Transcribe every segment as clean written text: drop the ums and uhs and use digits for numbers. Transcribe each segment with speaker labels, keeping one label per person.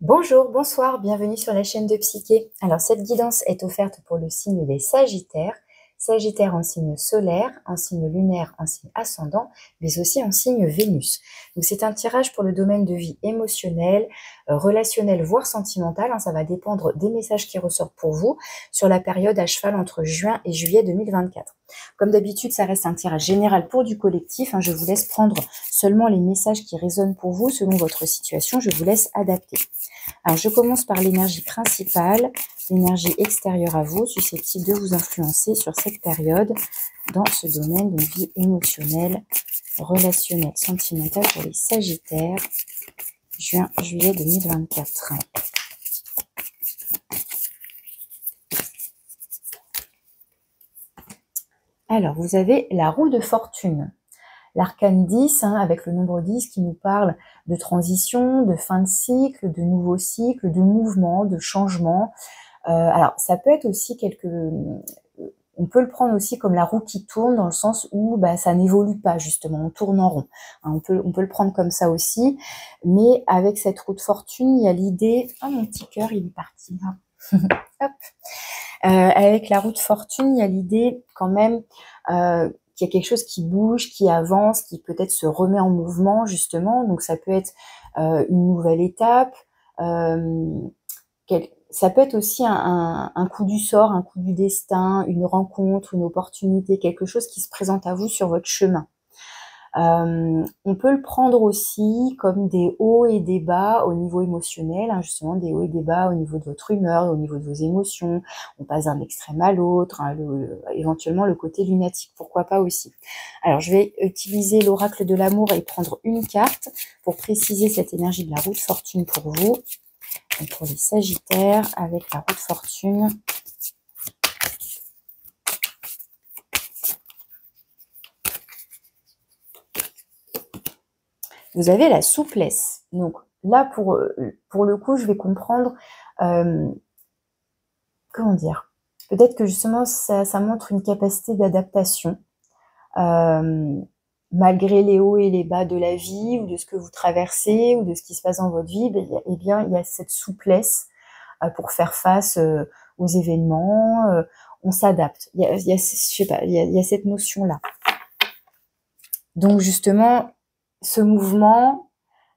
Speaker 1: Bonjour, bonsoir, bienvenue sur la chaîne de Psyché. Alors cette guidance est offerte pour le signe des Sagittaires, Sagittaire en signe solaire, en signe lunaire, en signe ascendant, mais aussi en signe Vénus. Donc c'est un tirage pour le domaine de vie émotionnel, relationnel, voire sentimental. Ça va dépendre des messages qui ressortent pour vous sur la période à cheval entre juin et juillet 2024. Comme d'habitude, ça reste un tirage général pour du collectif. Je vous laisse prendre seulement les messages qui résonnent pour vous selon votre situation. Je vous laisse adapter. Alors, je commence par l'énergie principale, l'énergie extérieure à vous, susceptible de vous influencer sur cette période dans ce domaine de vie émotionnelle, relationnelle, sentimentale pour les Sagittaires, juin-juillet 2024. Alors, vous avez la roue de fortune. L'arcane 10, avec le nombre 10 qui nous parle de transition, de fin de cycle, de nouveaux cycles, de mouvement, de changement. Alors, ça peut être aussi on peut le prendre aussi comme la roue qui tourne dans le sens où ça n'évolue pas justement, on tourne en rond. On peut le prendre comme ça aussi, mais avec cette roue de fortune, il y a l'idée... Ah, mon petit cœur, il est parti. Hop. Avec la roue de fortune, il y a l'idée quand même... qu'il y a quelque chose qui bouge, qui avance, qui peut-être se remet en mouvement, justement. Donc, ça peut être une nouvelle étape. Ça peut être aussi un coup du sort, un coup du destin, une rencontre, une opportunité, quelque chose qui se présente à vous sur votre chemin. On peut le prendre aussi comme des hauts et des bas au niveau émotionnel, justement des hauts et des bas au niveau de votre humeur, au niveau de vos émotions. On passe d'un extrême à l'autre, éventuellement le côté lunatique, pourquoi pas aussi. Alors je vais utiliser l'oracle de l'amour et prendre une carte pour préciser cette énergie de la roue de fortune pour vous. Donc pour les Sagittaires, avec la roue de fortune. Vous avez la souplesse. Donc là, pour le coup, je vais comprendre, comment dire, peut-être que justement, ça montre une capacité d'adaptation, malgré les hauts et les bas de la vie, ou de ce que vous traversez, ou de ce qui se passe dans votre vie, eh bien, il y a cette souplesse pour faire face aux événements, on s'adapte. Il y a cette notion-là. Donc justement, ce mouvement,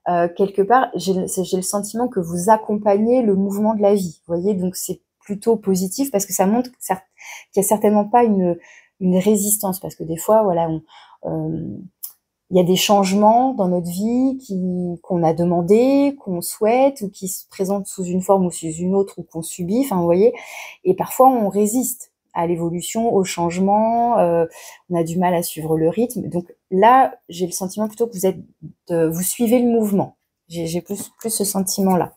Speaker 1: quelque part, j'ai le sentiment que vous accompagnez le mouvement de la vie. Vous voyez, donc c'est plutôt positif parce que ça montre qu'il n'y a certainement pas une résistance. Parce que des fois, voilà, il y a des changements dans notre vie qu'on a demandé, qu'on souhaite, ou qui se présentent sous une forme ou sous une autre, ou qu'on subit, vous voyez. Et parfois, on résiste à l'évolution, au changement, on a du mal à suivre le rythme. Donc là, j'ai le sentiment plutôt que vous suivez le mouvement. J'ai plus ce sentiment-là.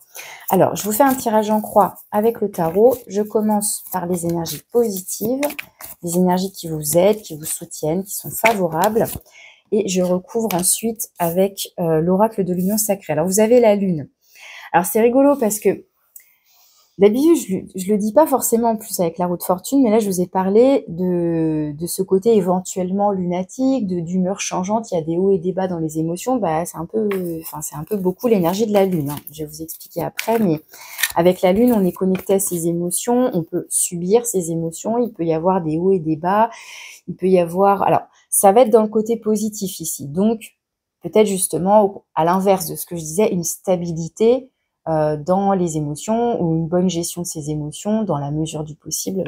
Speaker 1: Alors, je vous fais un tirage en croix avec le tarot. Je commence par les énergies positives, les énergies qui vous aident, qui vous soutiennent, qui sont favorables. Et je recouvre ensuite avec l'oracle de l'union sacrée. Alors, vous avez la lune. Alors, c'est rigolo parce que d'habitude, je le dis pas forcément en plus avec la roue de fortune, mais là, je vous ai parlé de ce côté éventuellement lunatique, d'humeur changeante. Il y a des hauts et des bas dans les émotions. C'est un peu beaucoup l'énergie de la lune. Je vais vous expliquer après, mais avec la lune, on est connecté à ses émotions. On peut subir ses émotions. Il peut y avoir des hauts et des bas. Il peut y avoir... Alors, ça va être dans le côté positif ici. Donc, peut-être justement, à l'inverse de ce que je disais, une stabilité dans les émotions, ou une bonne gestion de ses émotions dans la mesure du possible,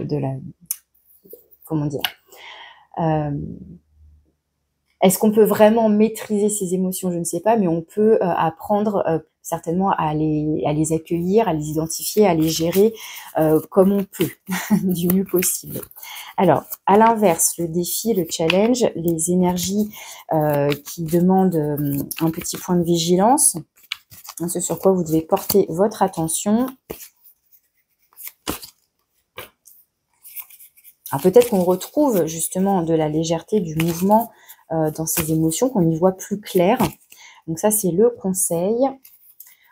Speaker 1: comment dire, est-ce qu'on peut vraiment maîtriser ses émotions? Je ne sais pas, mais on peut apprendre certainement à les accueillir, à les identifier, à les gérer comme on peut, du mieux possible. Alors, à l'inverse, le défi, le challenge, les énergies qui demandent un petit point de vigilance, ce sur quoi vous devez porter votre attention. Alors peut-être qu'on retrouve justement de la légèreté, du mouvement dans ces émotions, qu'on y voit plus clair. Donc ça, c'est le conseil.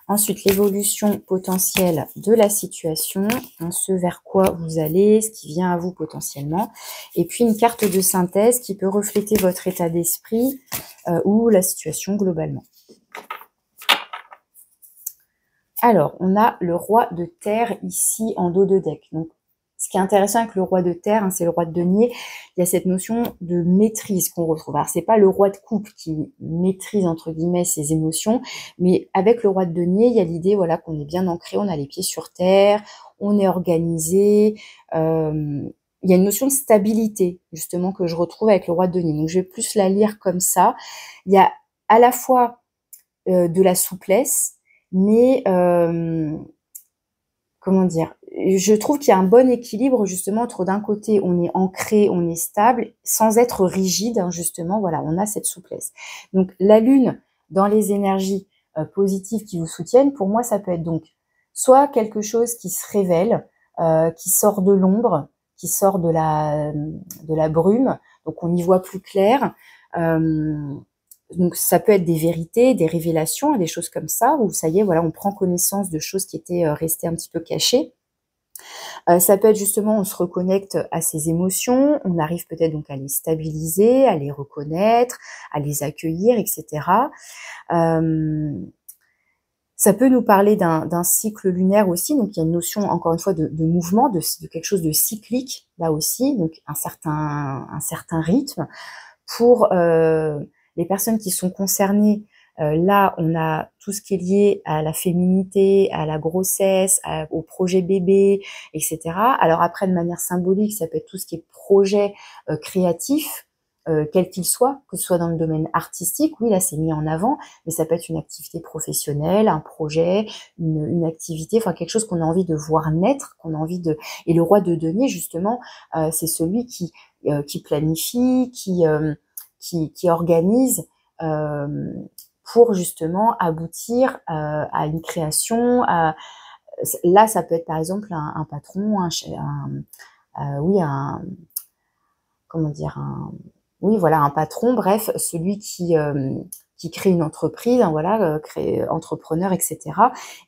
Speaker 1: Ensuite, l'évolution potentielle de la situation, ce vers quoi vous allez, ce qui vient à vous potentiellement. Et puis une carte de synthèse qui peut refléter votre état d'esprit ou la situation globalement. Alors, on a le roi de terre ici en dos de deck. Donc, ce qui est intéressant avec le roi de terre, hein, c'est le roi de denier, il y a cette notion de maîtrise qu'on retrouve. Alors, c'est pas le roi de coupe qui maîtrise, entre guillemets, ses émotions, mais avec le roi de denier, il y a l'idée, voilà, qu'on est bien ancré, on a les pieds sur terre, on est organisé, il y a une notion de stabilité, justement, que je retrouve avec le roi de denier. Donc, je vais plus la lire comme ça. Il y a à la fois de la souplesse, mais comment dire, je trouve qu'il y a un bon équilibre justement entre d'un côté on est ancré, on est stable, sans être rigide, hein, justement, voilà, on a cette souplesse. Donc la lune dans les énergies positives qui vous soutiennent, pour moi ça peut être donc soit quelque chose qui se révèle, qui sort de l'ombre, qui sort de la brume, donc on y voit plus clair. Donc ça peut être des vérités, des révélations, des choses comme ça, où ça y est, voilà, on prend connaissance de choses qui étaient restées un petit peu cachées. Ça peut être justement, on se reconnecte à ses émotions, on arrive peut-être donc à les stabiliser, à les reconnaître, à les accueillir, etc. Ça peut nous parler d'un cycle lunaire aussi, donc il y a une notion, encore une fois, de mouvement, de quelque chose de cyclique, là aussi, donc un certain rythme. Pour les personnes qui sont concernées, là, on a tout ce qui est lié à la féminité, à la grossesse, au projet bébé, etc. Alors après, de manière symbolique, ça peut être tout ce qui est projet créatif, quel qu'il soit, que ce soit dans le domaine artistique, oui, là c'est mis en avant, mais ça peut être une activité professionnelle, un projet, une activité, enfin quelque chose qu'on a envie de voir naître, qu'on a envie de... Et le roi de denier, justement, c'est celui qui planifie, qui organise pour justement aboutir à une création. Là, ça peut être par exemple un patron, oui, comment dire, oui, voilà, un patron, bref, celui qui crée une entreprise, hein, voilà, entrepreneur, etc.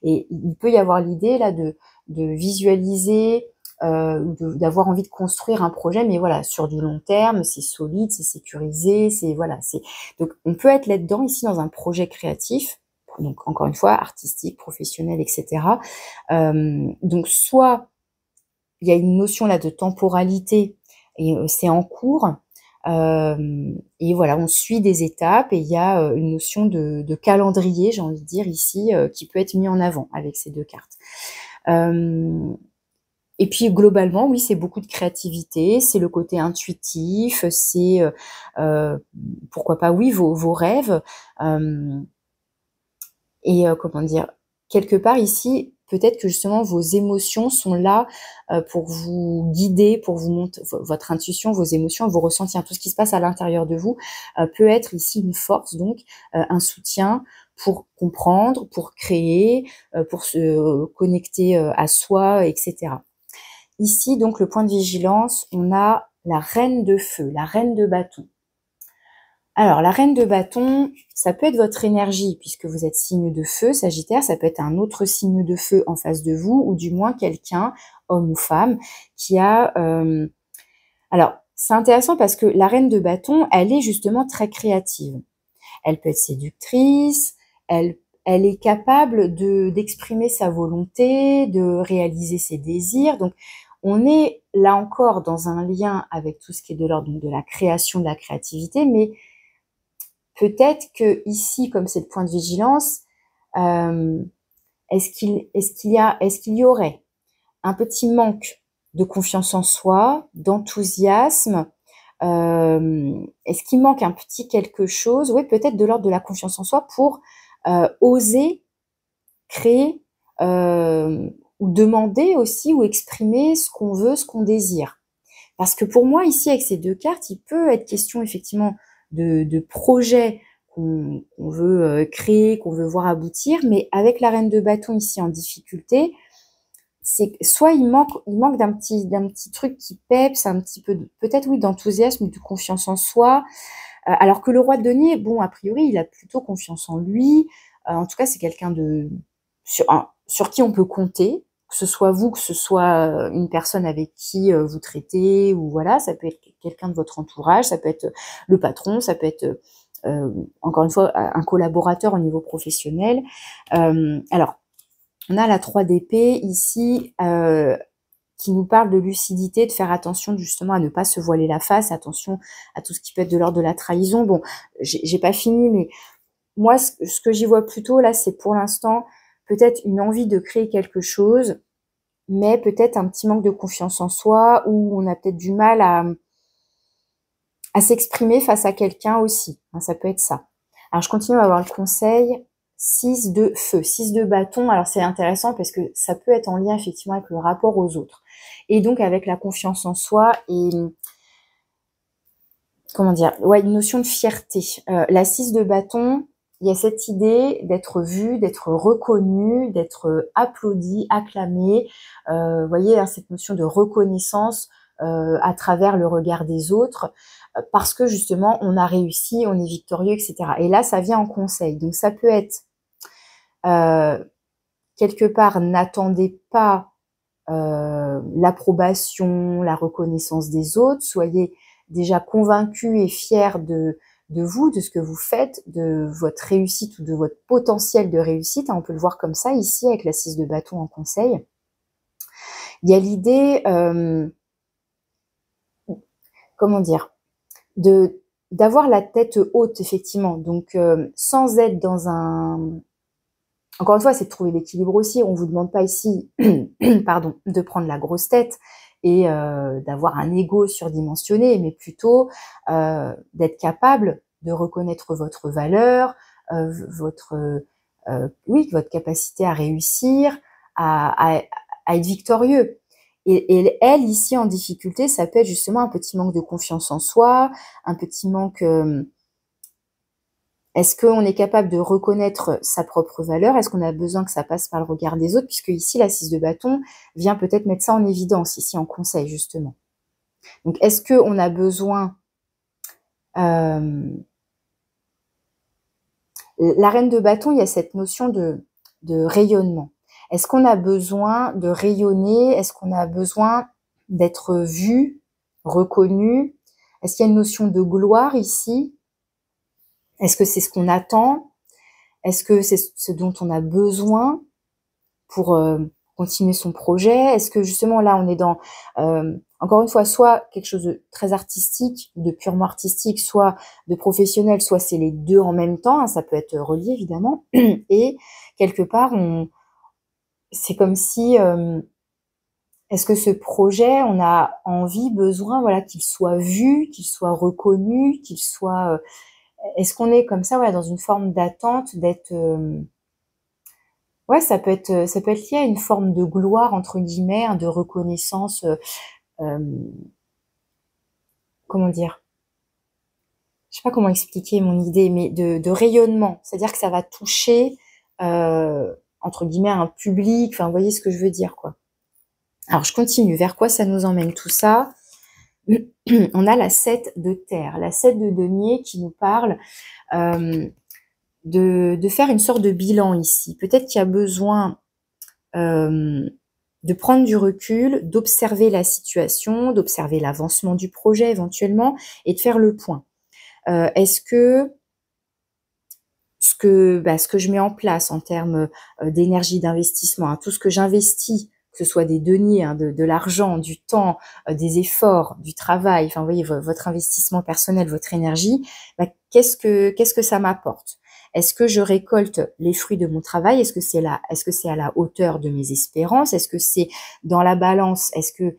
Speaker 1: Et il peut y avoir l'idée là de visualiser, d'avoir envie de construire un projet, mais voilà, sur du long terme, c'est solide, c'est sécurisé, c'est voilà, c'est donc on peut être là-dedans ici dans un projet créatif, donc encore une fois artistique, professionnel, etc. Donc soit il y a une notion là de temporalité et c'est en cours. Et voilà, on suit des étapes et il y a une notion de calendrier, j'ai envie de dire ici, qui peut être mis en avant avec ces deux cartes. Et puis globalement, oui, c'est beaucoup de créativité, c'est le côté intuitif, c'est pourquoi pas, oui, vos rêves. Et comment dire, quelque part ici, peut-être que justement vos émotions sont là pour vous guider, pour vous montrer votre intuition, vos émotions, vos ressentis, tout ce qui se passe à l'intérieur de vous peut être ici une force, donc un soutien pour comprendre, pour créer, pour se connecter à soi, etc. Ici, donc, le point de vigilance, on a la reine de feu, la reine de bâton. Alors, la reine de bâton, ça peut être votre énergie, puisque vous êtes signe de feu, Sagittaire, ça peut être un autre signe de feu en face de vous, ou du moins quelqu'un, homme ou femme, qui a... Alors, c'est intéressant parce que la reine de bâton, elle est justement très créative. Elle peut être séductrice, elle est capable d'exprimer sa volonté, de réaliser ses désirs. Donc, on est là encore dans un lien avec tout ce qui est de l'ordre de la création, de la créativité, mais peut-être que ici, comme c'est le point de vigilance, est-ce qu'il y aurait un petit manque de confiance en soi, d'enthousiasme? Est-ce qu'il manque un petit quelque chose? Oui, peut-être de l'ordre de la confiance en soi pour oser créer ou demander aussi ou exprimer ce qu'on veut, ce qu'on désire. Parce que pour moi, ici, avec ces deux cartes, il peut être question effectivement de projets qu'on veut créer, qu'on veut voir aboutir, mais avec la reine de bâton ici en difficulté, c'est soit il manque d'un petit truc qui peps, un petit peu peut-être oui d'enthousiasme, de confiance en soi, alors que le roi de denier, bon, a priori, il a plutôt confiance en lui. En tout cas, c'est quelqu'un sur qui on peut compter, que ce soit vous, que ce soit une personne avec qui vous traitez, ou voilà, ça peut être quelqu'un de votre entourage, ça peut être le patron, ça peut être encore une fois un collaborateur au niveau professionnel. Alors, On a la 3 d'épée ici, qui nous parle de lucidité, de faire attention justement à ne pas se voiler la face, attention à tout ce qui peut être de l'ordre de la trahison. Bon, j'ai pas fini, mais moi, ce que j'y vois plutôt là, c'est pour l'instant peut-être une envie de créer quelque chose, mais peut-être un petit manque de confiance en soi, où on a peut-être du mal à s'exprimer face à quelqu'un aussi. Hein, ça peut être ça. Alors, je continue à avoir le conseil 6 de feu, 6 de bâton. Alors, c'est intéressant parce que ça peut être en lien effectivement avec le rapport aux autres. Et donc, avec la confiance en soi et, comment dire, ouais, une notion de fierté. La 6 de bâton, il y a cette idée d'être vu, d'être reconnu, d'être applaudi, acclamé. Vous voyez, hein, cette notion de reconnaissance à travers le regard des autres, parce que justement, on a réussi, on est victorieux, etc. Et là, ça vient en conseil. Donc, ça peut être, quelque part, n'attendez pas l'approbation, la reconnaissance des autres. Soyez déjà convaincus et fiers de vous, de ce que vous faites, de votre réussite ou de votre potentiel de réussite. On peut le voir comme ça ici avec la 6 de bâton en conseil. Il y a l'idée, comment dire, d'avoir la tête haute, effectivement. Donc, sans être dans un... Encore une fois, c'est de trouver l'équilibre aussi. On vous demande pas ici, pardon, de prendre la grosse tête et d'avoir un ego surdimensionné, mais plutôt d'être capable de reconnaître votre valeur, oui, votre capacité à réussir, à être victorieux. Et elle, ici, en difficulté, ça peut être justement un petit manque de confiance en soi, un petit manque... est-ce qu'on est capable de reconnaître sa propre valeur? Est-ce qu'on a besoin que ça passe par le regard des autres? Puisque ici, la 6 de bâton vient peut-être mettre ça en évidence, ici en conseil, justement. Donc, est-ce qu'on a besoin... la reine de bâton, il y a cette notion de rayonnement. Est-ce qu'on a besoin de rayonner? Est-ce qu'on a besoin d'être vu, reconnu? Est-ce qu'il y a une notion de gloire ici? Est-ce que c'est ce qu'on attend? Est-ce que c'est ce dont on a besoin pour continuer son projet? Est-ce que justement là, on est dans, encore une fois, soit quelque chose de très artistique, de purement artistique, soit de professionnel, soit c'est les deux en même temps, hein, ça peut être relié évidemment. Et quelque part, c'est comme si... est-ce que ce projet, on a envie, besoin, voilà, qu'il soit vu, qu'il soit reconnu, qu'il soit... est-ce qu'on est comme ça, voilà, dans une forme d'attente, d'être... ouais, ça peut être lié à une forme de gloire, entre guillemets, hein, de reconnaissance, comment dire? Je sais pas comment expliquer mon idée, mais de rayonnement. C'est-à-dire que ça va toucher, entre guillemets, un public. Enfin, vous voyez ce que je veux dire, quoi. Alors, je continue. Vers quoi ça nous emmène tout ça? On a la 7 de terre, la 7 de denier qui nous parle de faire une sorte de bilan ici. Peut-être qu'il y a besoin de prendre du recul, d'observer la situation, d'observer l'avancement du projet éventuellement et de faire le point. Est-ce que ce que je mets en place en termes d'énergie, d'investissement, hein, tout ce que j'investis, que ce soit des deniers, hein, de l'argent, du temps, des efforts, du travail, enfin vous voyez, votre investissement personnel, votre énergie, qu'est-ce que ça m'apporte? Est-ce que je récolte les fruits de mon travail? Est-ce que c'est à la hauteur de mes espérances? Est-ce que c'est dans la balance? Est-ce que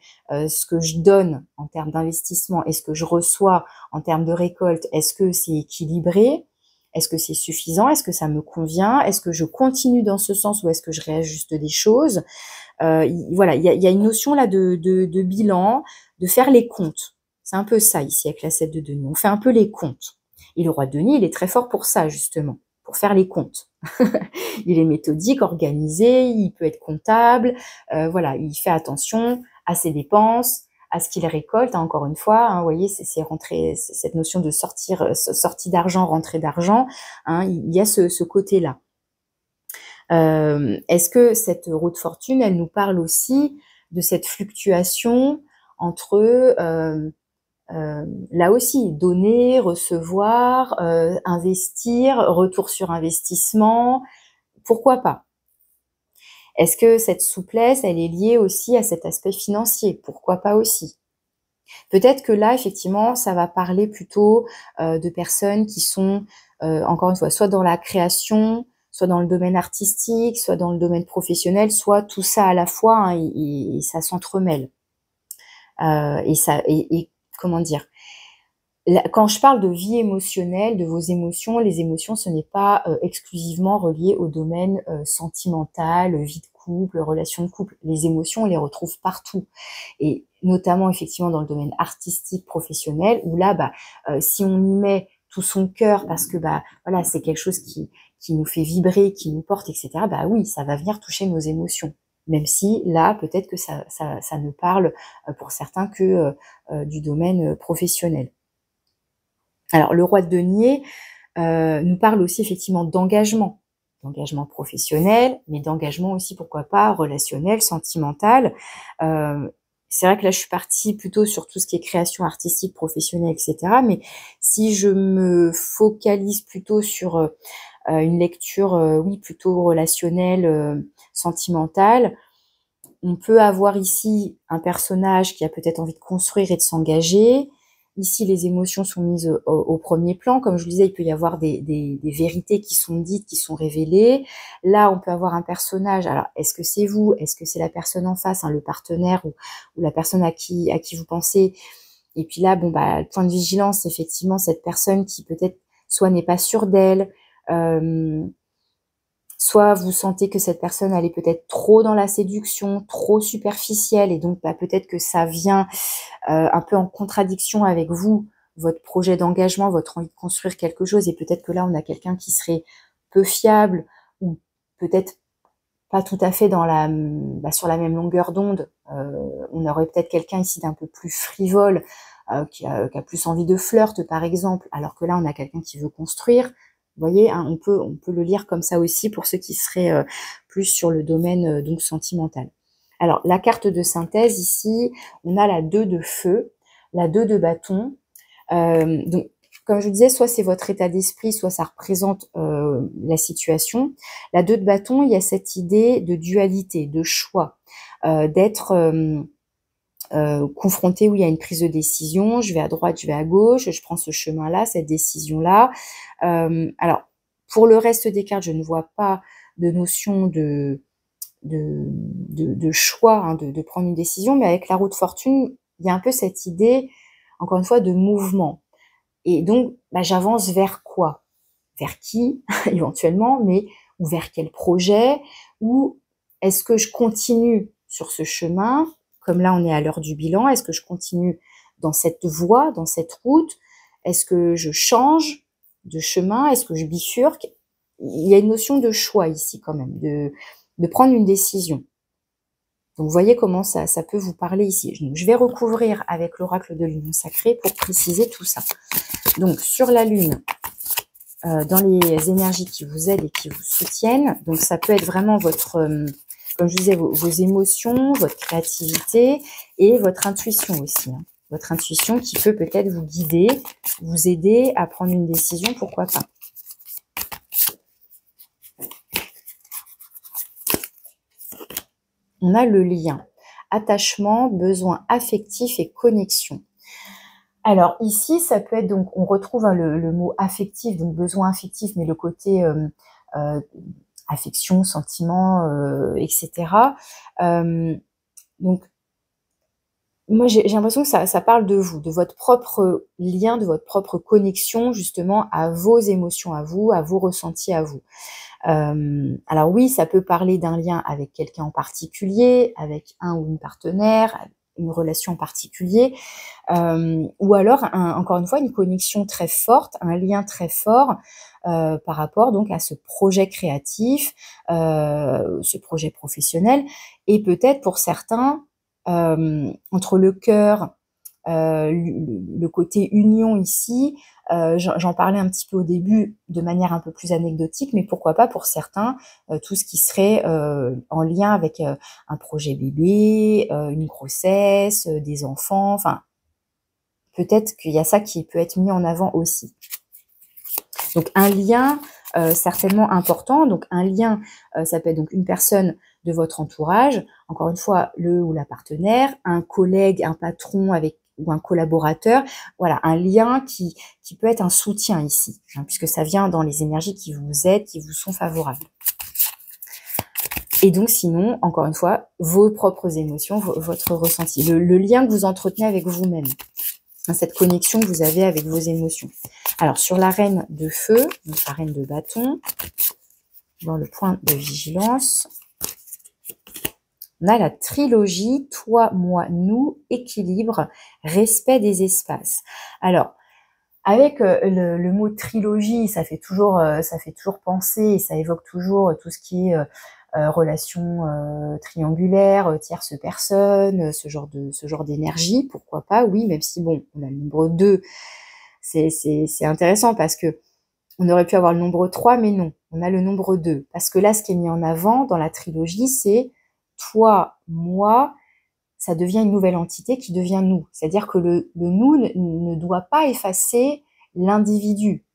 Speaker 1: ce que je donne en termes d'investissement et ce que je reçois en termes de récolte, est-ce que c'est équilibré? Est-ce que c'est suffisant? Est-ce que ça me convient? Est-ce que je continue dans ce sens ou est-ce que je réajuste des choses? Voilà, il y a une notion là de bilan, de faire les comptes. C'est un peu ça ici avec la 7 de denier. On fait un peu les comptes. Et le roi de denier, il est très fort pour ça justement, pour faire les comptes. Il est méthodique, organisé, il peut être comptable. Voilà, il fait attention à ses dépenses, à ce qu'il récolte, hein, encore une fois, hein, vous voyez, c'est cette notion de sortie d'argent, rentrée d'argent, hein, il y a ce côté-là. Est-ce que cette roue de fortune, elle nous parle aussi de cette fluctuation entre, là aussi, donner, recevoir, investir, retour sur investissement, pourquoi pas? Est-ce que cette souplesse, elle est liée aussi à cet aspect financier? Pourquoi pas aussi? Peut-être que là, effectivement, ça va parler plutôt de personnes qui sont, encore une fois, soit dans la création, soit dans le domaine artistique, soit dans le domaine professionnel, soit tout ça à la fois, hein, et ça s'entremêle. Et comment dire? Quand je parle de vie émotionnelle, de vos émotions, les émotions, ce n'est pas exclusivement relié au domaine sentimental, vie de couple, relation de couple. Les émotions, on les retrouve partout. Et notamment, effectivement, dans le domaine artistique, professionnel, où là, si on y met tout son cœur, parce que voilà, c'est quelque chose qui nous fait vibrer, qui nous porte, etc., oui, ça va venir toucher nos émotions. Même si, là, peut-être que ça ne parle pour certains que du domaine professionnel. Alors, le roi de denier nous parle aussi effectivement d'engagement professionnel, mais d'engagement aussi, pourquoi pas, relationnel, sentimental. C'est vrai que là, je suis partie plutôt sur tout ce qui est création artistique, professionnelle, etc. Mais si je me focalise plutôt sur une lecture, oui, plutôt relationnelle, sentimentale, on peut avoir ici un personnage qui a peut-être envie de construire et de s'engager. Ici, les émotions sont mises au premier plan. Comme je vous disais, il peut y avoir des vérités qui sont dites, qui sont révélées. Là, on peut avoir un personnage. Alors, est-ce que c'est vous? Est-ce que c'est la personne en face, hein, le partenaire ou la personne à qui vous pensez? Et puis là, le point de vigilance, c'est effectivement cette personne qui peut-être soit n'est pas sûre d'elle, soit vous sentez que cette personne, elle est peut-être trop dans la séduction, trop superficielle, et donc peut-être que ça vient un peu en contradiction avec vous, votre projet d'engagement, votre envie de construire quelque chose, et peut-être que là, on a quelqu'un qui serait peu fiable, ou peut-être pas tout à fait dans sur la même longueur d'onde. On aurait peut-être quelqu'un ici d'un peu plus frivole, qui a plus envie de flirt, par exemple, alors que là, on a quelqu'un qui veut construire. Vous voyez, hein, on peut le lire comme ça aussi pour ceux qui seraient plus sur le domaine donc sentimental. Alors, la carte de synthèse ici, on a la 2 de feu, la 2 de bâton. Donc, comme je vous disais, soit c'est votre état d'esprit, soit ça représente la situation. La 2 de bâton, il y a cette idée de dualité, de choix, d'être confronté, oui, à une prise de décision. Je vais à droite, je vais à gauche, je prends ce chemin-là, cette décision-là. Alors, pour le reste des cartes, je ne vois pas de notion de choix, hein, de prendre une décision, mais avec la roue de fortune, il y a un peu cette idée, encore une fois, de mouvement. Et donc, j'avance vers quoi? Vers qui, éventuellement, mais ou vers quel projet? Ou est-ce que je continue sur ce chemin? Comme là, on est à l'heure du bilan. Est-ce que je continue dans cette voie, dans cette route? Est-ce que je change de chemin? Est-ce que je bifurque? Il y a une notion de choix ici, quand même, de prendre une décision. Donc, vous voyez comment ça peut vous parler ici. Donc, je vais recouvrir avec l'oracle de l'union sacrée pour préciser tout ça. Donc, sur la lune, dans les énergies qui vous aident et qui vous soutiennent, donc ça peut être vraiment votre, comme je disais, vos émotions, votre créativité et votre intuition aussi. Hein. Votre intuition qui peut peut-être vous guider, vous aider à prendre une décision, pourquoi pas. On a le lien, attachement, besoin affectif et connexion. Alors ici, ça peut être, donc on retrouve le mot affectif, donc besoin affectif, mais le côté affection, sentiment, etc. Donc moi j'ai l'impression que ça parle de vous, de votre propre lien, de votre propre connexion justement à vos émotions à vous, à vos ressentis à vous. Alors oui, ça peut parler d'un lien avec quelqu'un en particulier, avec un ou une partenaire, une relation en particulier, ou alors encore une fois une connexion très forte, un lien très fort par rapport donc à ce projet créatif, ce projet professionnel, et peut-être pour certains entre le cœur, le côté union ici, j'en parlais un petit peu au début de manière un peu plus anecdotique, mais pourquoi pas pour certains, tout ce qui serait en lien avec un projet bébé, une grossesse, des enfants, enfin, peut-être qu'il y a ça qui peut être mis en avant aussi. Donc un lien certainement important, donc un lien, ça peut être donc une personne de votre entourage, encore une fois, le ou la partenaire, un collègue, un patron ou un collaborateur, voilà, un lien qui peut être un soutien ici, hein, puisque ça vient dans les énergies qui vous aident, qui vous sont favorables. Et donc sinon, encore une fois, vos propres émotions, votre ressenti, le lien que vous entretenez avec vous-même, hein, cette connexion que vous avez avec vos émotions. Alors sur la reine de feu, donc la reine de bâton, dans le point de vigilance, on a la trilogie, toi, moi, nous, équilibre, respect des espaces. Alors, avec le mot trilogie, ça fait toujours penser, et ça évoque toujours tout ce qui est relation triangulaire, tierce personne, ce genre d'énergie, pourquoi pas, oui, même si bon, on a le nombre 2, c'est intéressant parce que on aurait pu avoir le nombre 3, mais non, on a le nombre 2. Parce que là, ce qui est mis en avant dans la trilogie, c'est toi, moi, ça devient une nouvelle entité qui devient nous. C'est-à-dire que le nous ne doit pas effacer l'individu.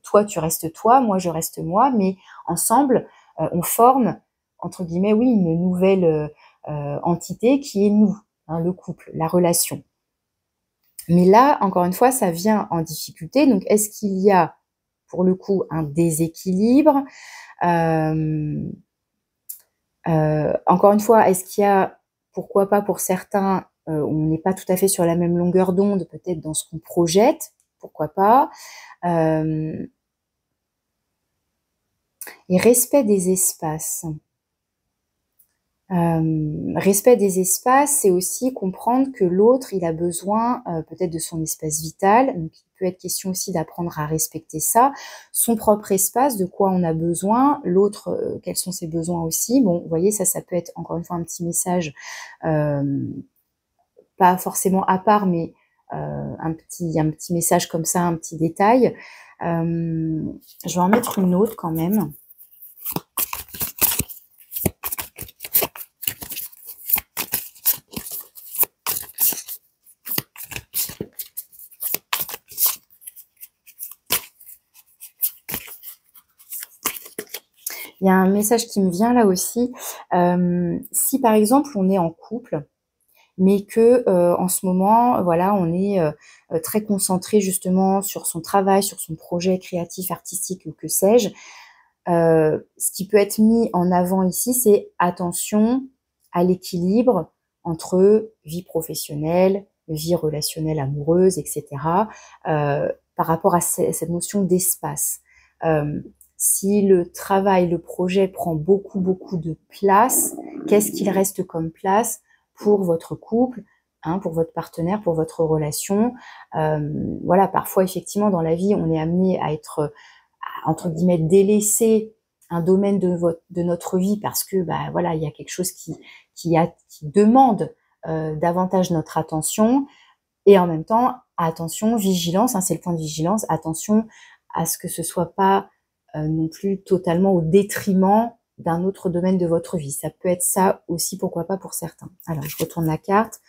Speaker 1: Toi, tu restes toi, moi, je reste moi, mais ensemble, on forme, entre guillemets, oui, une nouvelle entité qui est nous, hein, le couple, la relation. Mais là, encore une fois, ça vient en difficulté. Donc, est-ce qu'il y a, pour le coup, un déséquilibre encore une fois, est-ce qu'il y a, pourquoi pas pour certains, on n'est pas tout à fait sur la même longueur d'onde, peut-être dans ce qu'on projette, pourquoi pas. Et respect des espaces. Respect des espaces, c'est aussi comprendre que l'autre, il a besoin peut-être de son espace vital. Donc, il peut être question aussi d'apprendre à respecter ça, son propre espace, de quoi on a besoin, l'autre, quels sont ses besoins aussi. Bon, vous voyez, ça peut être encore une fois un petit message, pas forcément à part, mais un petit message comme ça, un petit détail. Je vais en mettre une autre quand même. Il y a un message qui me vient là aussi. Si par exemple on est en couple, mais que en ce moment, voilà, on est très concentré justement sur son travail, sur son projet créatif, artistique ou que sais-je, ce qui peut être mis en avant ici, c'est attention à l'équilibre entre vie professionnelle, vie relationnelle amoureuse, etc., par rapport à cette notion d'espace. Si le travail, le projet prend beaucoup de place, qu'est-ce qu'il reste comme place pour votre couple, hein, pour votre partenaire, pour votre relation? Voilà, parfois effectivement dans la vie, on est amené à être, entre guillemets, délaisser un domaine de notre vie parce que bah voilà, il y a quelque chose qui demande davantage notre attention, et en même temps, attention, vigilance, hein, c'est le point de vigilance, attention à ce que ce soit pas non plus totalement au détriment d'un autre domaine de votre vie. Ça peut être ça aussi, pourquoi pas pour certains. Alors, je retourne la carte.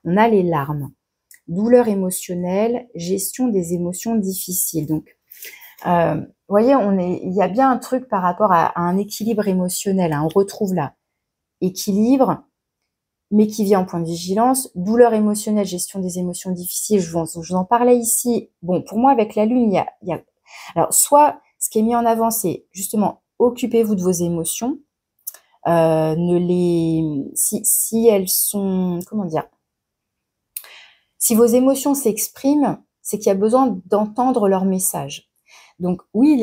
Speaker 1: On a les larmes. Douleur émotionnelle, gestion des émotions difficiles. Donc, vous voyez, il y a bien un truc par rapport à un équilibre émotionnel. Hein, on retrouve là équilibre, mais qui vient en point de vigilance. Douleur émotionnelle, gestion des émotions difficiles, je vous en parlais ici. Bon, pour moi, avec la Lune, il y a alors, soit ce qui est mis en avant, c'est justement occupez-vous de vos émotions, si elles sont, comment dire, si vos émotions s'expriment, c'est qu'il y a besoin d'entendre leur message. Donc oui,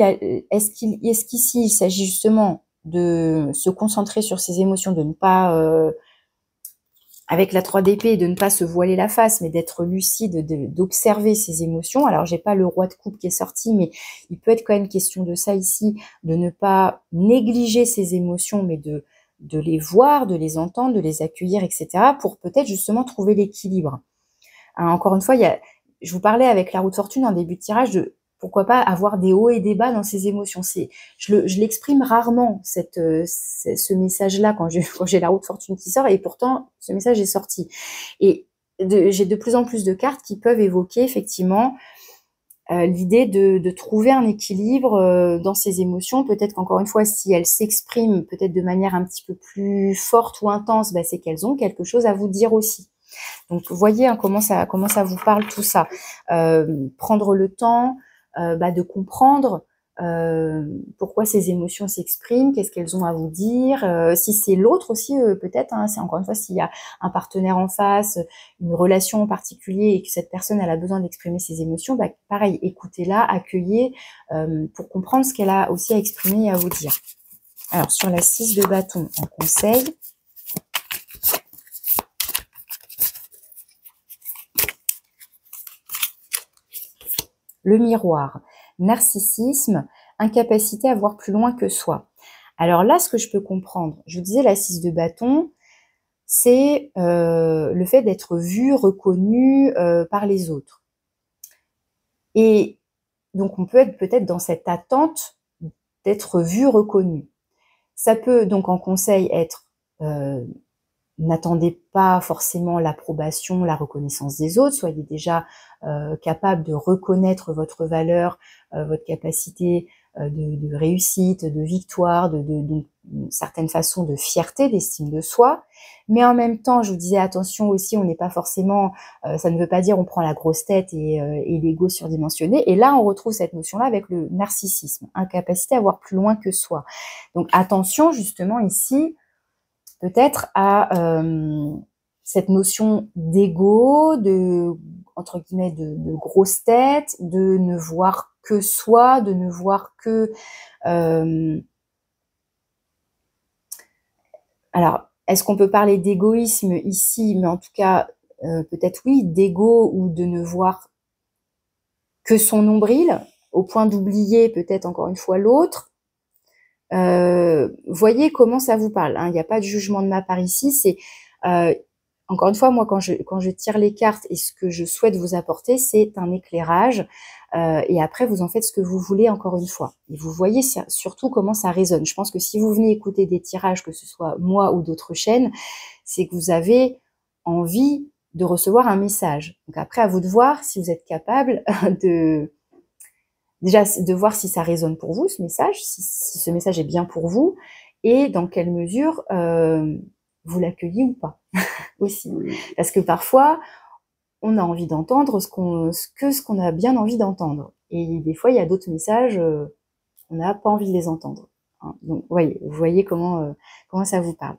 Speaker 1: est-ce qu'ici il s'agit justement de se concentrer sur ses émotions, de ne pas avec la 3 d'épée, de ne pas se voiler la face, mais d'être lucide, d'observer ses émotions. Alors, j'ai pas le roi de coupe qui est sorti, mais il peut être quand même question de ça ici, de ne pas négliger ses émotions, mais de les voir, de les entendre, de les accueillir, etc., pour peut-être justement trouver l'équilibre. Hein, encore une fois, je vous parlais avec la roue de fortune en début de tirage de pourquoi pas avoir des hauts et des bas dans ses émotions. Je l'exprime rarement, ce message-là, quand j'ai la roue de fortune qui sort, et pourtant, ce message est sorti. Et j'ai de plus en plus de cartes qui peuvent évoquer, effectivement, l'idée de trouver un équilibre dans ces émotions. Peut-être qu'encore une fois, si elles s'expriment peut-être de manière un petit peu plus forte ou intense, c'est qu'elles ont quelque chose à vous dire aussi. Donc, voyez comment ça vous parle tout ça. Prendre le temps de comprendre pourquoi ces émotions s'expriment, qu'est-ce qu'elles ont à vous dire, si c'est l'autre aussi peut-être, c'est encore une fois s'il y a un partenaire en face, une relation en particulier et que cette personne elle a besoin d'exprimer ses émotions, pareil, écoutez-la, accueillez pour comprendre ce qu'elle a aussi à exprimer et à vous dire. Alors sur la 6 de bâton en conseil, le miroir, narcissisme, incapacité à voir plus loin que soi. Alors là, ce que je peux comprendre, je vous disais la 6 de bâton, c'est le fait d'être vu, reconnu par les autres. Et donc, on peut être peut-être dans cette attente d'être vu, reconnu. Ça peut donc en conseil être n'attendez pas forcément l'approbation, la reconnaissance des autres, soyez déjà capable de reconnaître votre valeur, votre capacité de réussite, de victoire, d'une certaine façon de fierté, d'estime de soi. Mais en même temps, je vous disais attention aussi, on n'est pas forcément, ça ne veut pas dire on prend la grosse tête et l'ego surdimensionné. Et là, on retrouve cette notion-là avec le narcissisme, incapacité à voir plus loin que soi. Donc attention justement ici, peut-être à cette notion d'ego, entre guillemets, de grosse tête, de ne voir que soi, de ne voir que... alors, est-ce qu'on peut parler d'égoïsme ici? Mais en tout cas, peut-être oui, d'ego ou de ne voir que son nombril, au point d'oublier peut-être encore une fois l'autre. Voyez comment ça vous parle. Il n'y a pas de jugement de ma part ici. C'est encore une fois, moi, quand je tire les cartes et ce que je souhaite vous apporter, c'est un éclairage. Et après, vous en faites ce que vous voulez, encore une fois. Et vous voyez surtout comment ça résonne. Je pense que si vous venez écouter des tirages, que ce soit moi ou d'autres chaînes, c'est que vous avez envie de recevoir un message. Donc après, à vous de voir si vous êtes capable déjà de voir si ça résonne pour vous, ce message, si ce message est bien pour vous, et dans quelle mesure vous l'accueillez ou pas, aussi. Parce que parfois, on a envie d'entendre ce qu'on a bien envie d'entendre. Et des fois, il y a d'autres messages, on n'a pas envie de les entendre. Donc, vous voyez comment ça vous parle.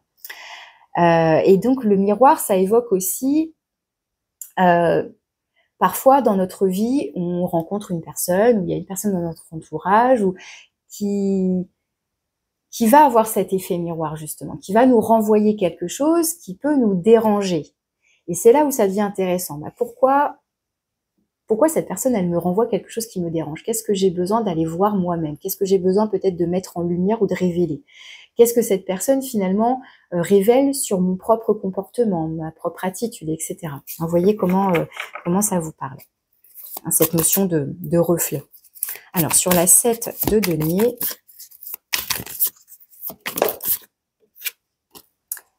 Speaker 1: Et donc, le miroir, ça évoque aussi... parfois, dans notre vie, on rencontre une personne, ou il y a une personne dans notre entourage, ou qui va avoir cet effet miroir, justement, qui va nous renvoyer quelque chose qui peut nous déranger. Et c'est là où ça devient intéressant. Pourquoi cette personne, elle me renvoie quelque chose qui me dérange? Qu'est-ce que j'ai besoin d'aller voir moi-même? Qu'est-ce que j'ai besoin peut-être de mettre en lumière ou de révéler? Qu'est-ce que cette personne, finalement, révèle sur mon propre comportement, ma propre attitude, etc. Vous voyez comment ça vous parle, cette notion de reflet. Alors, sur la 7 de denier,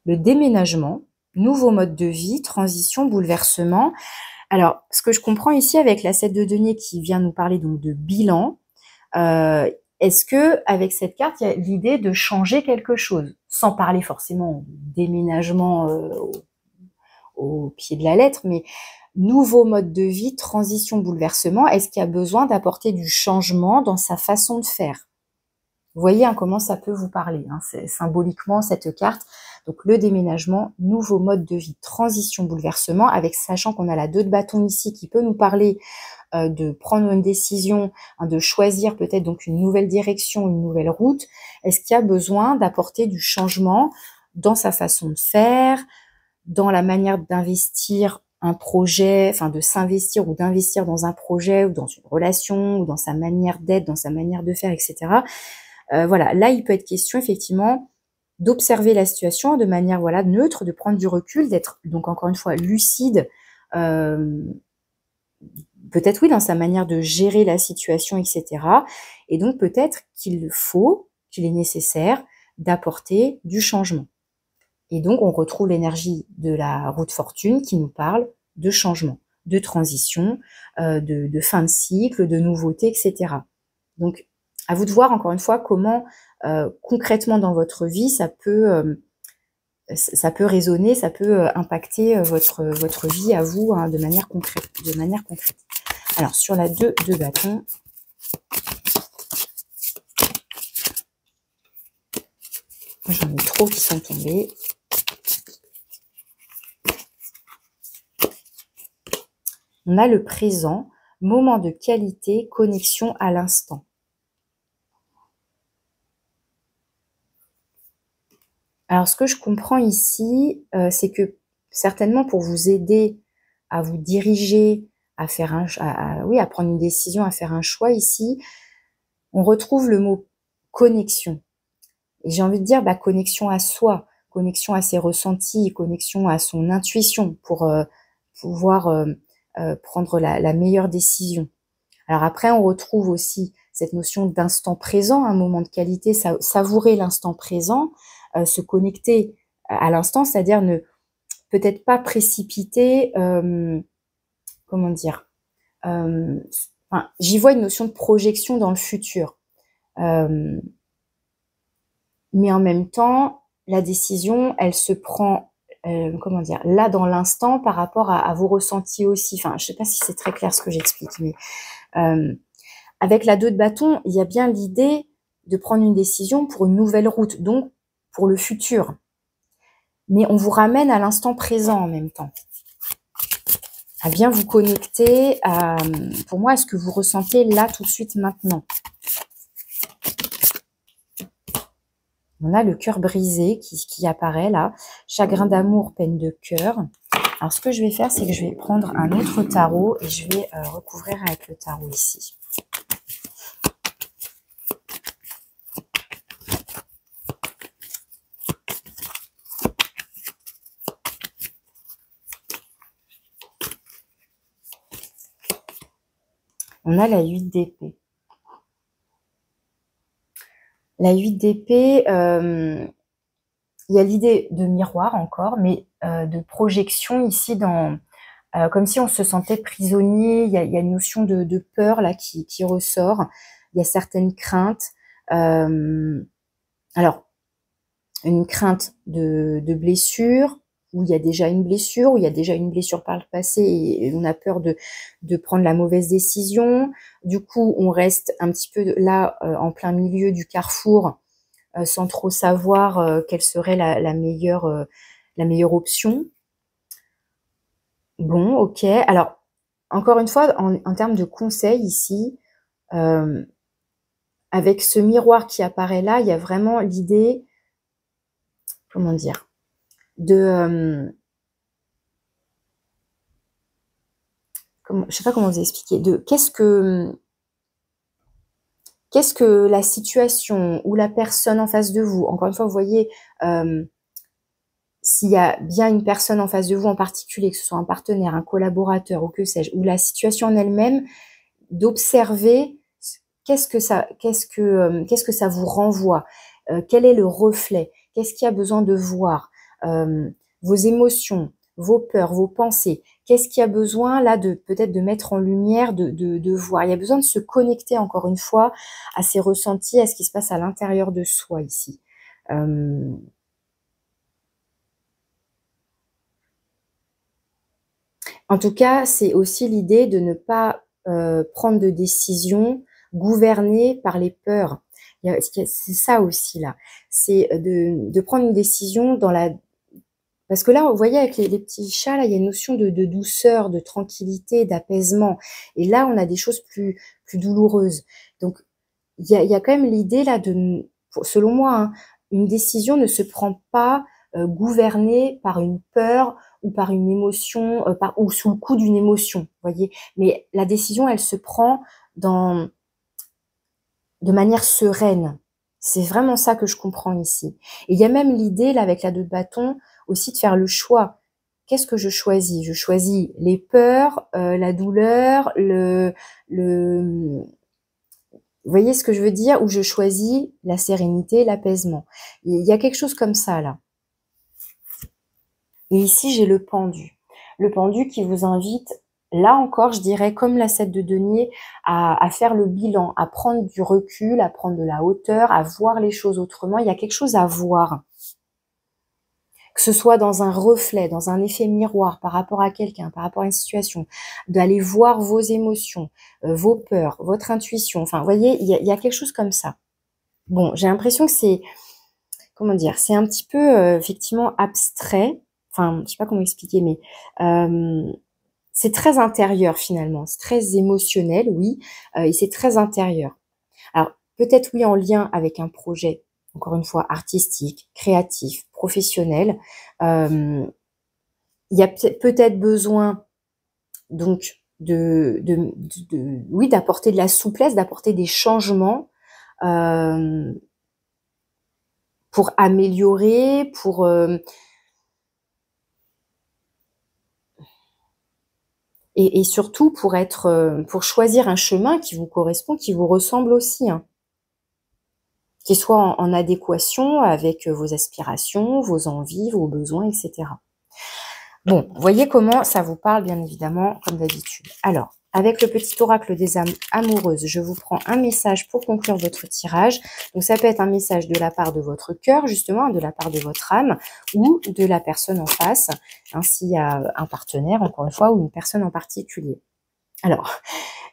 Speaker 1: le déménagement, nouveau mode de vie, transition, bouleversement. Alors, ce que je comprends ici avec la 7 de denier qui vient nous parler donc de bilan, est-ce que avec cette carte, il y a l'idée de changer quelque chose, sans parler forcément déménagement au pied de la lettre, mais nouveau mode de vie, transition, bouleversement, est-ce qu'il y a besoin d'apporter du changement dans sa façon de faire? Vous voyez comment ça peut vous parler, c'est symboliquement cette carte. Donc le déménagement, nouveau mode de vie, transition, bouleversement, avec sachant qu'on a la 2 de bâton ici qui peut nous parler de prendre une décision, de choisir peut-être donc une nouvelle direction, une nouvelle route. Est-ce qu'il y a besoin d'apporter du changement dans sa façon de faire, dans la manière d'investir un projet, enfin de s'investir ou d'investir dans un projet ou dans une relation ou dans sa manière d'être, dans sa manière de faire, etc. Voilà, là il peut être question effectivement d'observer la situation de manière neutre, de prendre du recul, d'être donc encore une fois lucide, peut-être oui dans sa manière de gérer la situation, etc. Et donc peut-être qu'il est nécessaire d'apporter du changement. Et donc on retrouve l'énergie de la roue de fortune qui nous parle de changement. de transition, de fin de cycle, de nouveauté, etc. Donc, à vous de voir encore une fois comment concrètement dans votre vie ça peut résonner, ça peut impacter votre vie à vous, hein, de manière concrète. Alors, sur la 2 de bâton, j'en ai trop qui sont tombés. On a le présent, moment de qualité, connexion à l'instant. Alors, ce que je comprends ici, c'est que certainement pour vous aider à vous diriger, à faire à prendre une décision, à faire un choix ici, on retrouve le mot connexion. Et j'ai envie de dire connexion à soi, connexion à ses ressentis, connexion à son intuition pour pouvoir prendre la meilleure décision. Alors après, on retrouve aussi cette notion d'instant présent, un moment de qualité, savourer l'instant présent, se connecter à l'instant, c'est-à-dire ne peut-être pas précipiter, comment dire, j'y vois une notion de projection dans le futur. Mais en même temps, la décision, elle se prend, comment dire, là dans l'instant par rapport à vos ressentis aussi. Enfin, je sais pas si c'est très clair ce que j'explique, mais avec la 2 de bâton, il y a bien l'idée de prendre une décision pour une nouvelle route, donc pour le futur. Mais on vous ramène à l'instant présent en même temps. À bien vous connecter, pour moi, à ce que vous ressentez là, tout de suite, maintenant. On a le cœur brisé qui apparaît là. Chagrin d'amour, peine de cœur. Alors, ce que je vais faire, c'est que je vais prendre un autre tarot et je vais recouvrir avec le tarot ici. On a la 8 d'épée. La 8 d'épée, il y a l'idée de miroir encore, mais de projection ici, comme si on se sentait prisonnier. Il y a une notion de peur là qui ressort. Il y a certaines craintes. Alors, une crainte de blessure, où il y a déjà une blessure, où il y a déjà une blessure par le passé et on a peur de prendre la mauvaise décision. Du coup, on reste un petit peu là, en plein milieu du carrefour, sans trop savoir quelle serait la meilleure option. Bon, ok. Alors, encore une fois, en termes de conseils ici, avec ce miroir qui apparaît là, il y a vraiment l'idée, comment dire, je sais pas comment vous expliquer, qu'est-ce que la situation ou la personne en face de vous, encore une fois, vous voyez, s'il y a bien une personne en face de vous en particulier, que ce soit un partenaire, un collaborateur ou que sais-je, ou la situation en elle-même, d'observer qu'est-ce que ça vous renvoie, quel est le reflet, qu'est-ce qu'il y a besoin de voir, vos émotions, vos peurs, vos pensées, qu'est-ce qu'il y a besoin là peut-être de mettre en lumière, de voir. Il y a besoin de se connecter encore une fois à ses ressentis, à ce qui se passe à l'intérieur de soi ici. En tout cas, c'est aussi l'idée de ne pas prendre de décision gouvernée par les peurs. C'est ça aussi là. C'est de prendre une décision parce que là, vous voyez, avec les petits chats, là, il y a une notion de douceur, de tranquillité, d'apaisement. Et là, on a des choses plus douloureuses. Donc, il y a quand même l'idée là selon moi, hein, une décision ne se prend pas gouvernée par une peur ou par une émotion, ou sous le coup d'une émotion, vous voyez. Mais la décision, elle se prend de manière sereine. C'est vraiment ça que je comprends ici. Et il y a même l'idée, là, avec la 2 de bâton, aussi de faire le choix. Qu'est-ce que je choisis? Je choisis les peurs, la douleur, vous voyez ce que je veux dire? Ou je choisis la sérénité, l'apaisement. Il y a quelque chose comme ça, là. Et ici, j'ai le pendu. Le pendu qui vous invite, là encore, je dirais, comme la 7 de denier, à faire le bilan, à prendre du recul, à prendre de la hauteur, à voir les choses autrement. Il y a quelque chose à voir. Que ce soit dans un reflet, dans un effet miroir par rapport à quelqu'un, par rapport à une situation, d'aller voir vos émotions, vos peurs, votre intuition. Enfin, vous voyez, il y a quelque chose comme ça. Bon, j'ai l'impression que c'est, comment dire, c'est un petit peu effectivement abstrait. Enfin, je sais pas comment expliquer, mais c'est très intérieur finalement. C'est très émotionnel, oui, et c'est très intérieur. Alors, peut-être oui en lien avec un projet, encore une fois, artistique, créatif, professionnel. Il y a peut-être besoin donc oui, d'apporter de la souplesse, d'apporter des changements pour améliorer, et surtout pour choisir un chemin qui vous correspond, qui vous ressemble aussi, hein, qui soit en adéquation avec vos aspirations, vos envies, vos besoins, etc. Bon, voyez comment ça vous parle, bien évidemment, comme d'habitude. Alors, avec le petit oracle des âmes amoureuses, je vous prends un message pour conclure votre tirage. Donc, ça peut être un message de la part de votre cœur, justement, de la part de votre âme, ou de la personne en face, hein, s'il y a un partenaire, encore une fois, ou une personne en particulier. Alors,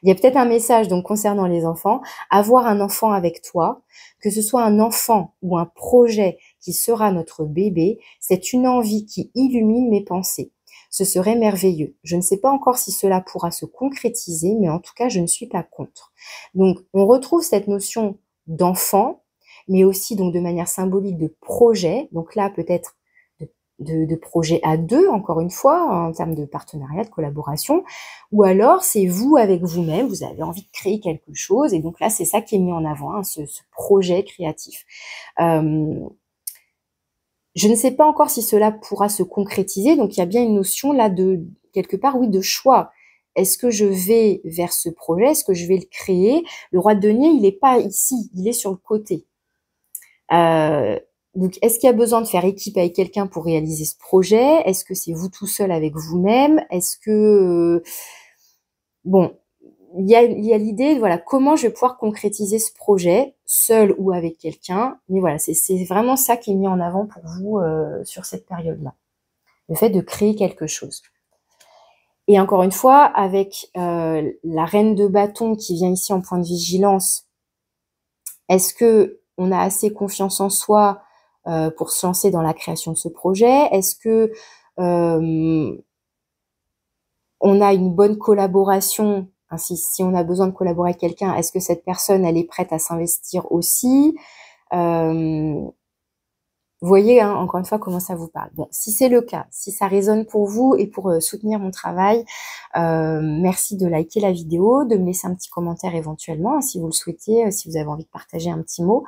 Speaker 1: il y a peut-être un message donc concernant les enfants. Avoir un enfant avec toi, que ce soit un enfant ou un projet qui sera notre bébé, c'est une envie qui illumine mes pensées. Ce serait merveilleux. Je ne sais pas encore si cela pourra se concrétiser, mais en tout cas, je ne suis pas contre. Donc, on retrouve cette notion d'enfant, mais aussi donc de manière symbolique de projet. Donc là, peut-être de projet à deux, encore une fois, en termes de partenariat, de collaboration, ou alors c'est vous avec vous-même, vous avez envie de créer quelque chose, et donc là, c'est ça qui est mis en avant, hein, ce projet créatif. Je ne sais pas encore si cela pourra se concrétiser, donc il y a bien une notion là de, quelque part, oui, de choix. Est-ce que je vais vers ce projet? Est-ce que je vais le créer? Le roi de denier, il n'est pas ici, il est sur le côté. Donc, est-ce qu'il y a besoin de faire équipe avec quelqu'un pour réaliser ce projet? Est-ce que c'est vous tout seul avec vous-même? Est-ce que... bon, il y a l'idée, voilà, comment je vais pouvoir concrétiser ce projet, seul ou avec quelqu'un. Mais voilà, c'est vraiment ça qui est mis en avant pour vous sur cette période-là. Le fait de créer quelque chose. Et encore une fois, avec la reine de bâton qui vient ici en point de vigilance, est-ce que on a assez confiance en soi pour se lancer dans la création de ce projet? Est-ce que on a une bonne collaboration? Hein, si on a besoin de collaborer avec quelqu'un, est-ce que cette personne, elle est prête à s'investir aussi? Vous voyez, hein, encore une fois, comment ça vous parle. Bon, si c'est le cas, si ça résonne pour vous et pour soutenir mon travail, merci de liker la vidéo, de me laisser un petit commentaire éventuellement, hein, si vous le souhaitez, si vous avez envie de partager un petit mot.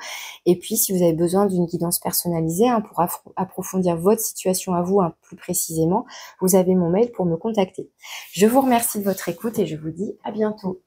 Speaker 1: Et puis, si vous avez besoin d'une guidance personnalisée, hein, pour approfondir votre situation à vous, hein, plus précisément, vous avez mon mail pour me contacter. Je vous remercie de votre écoute et je vous dis à bientôt.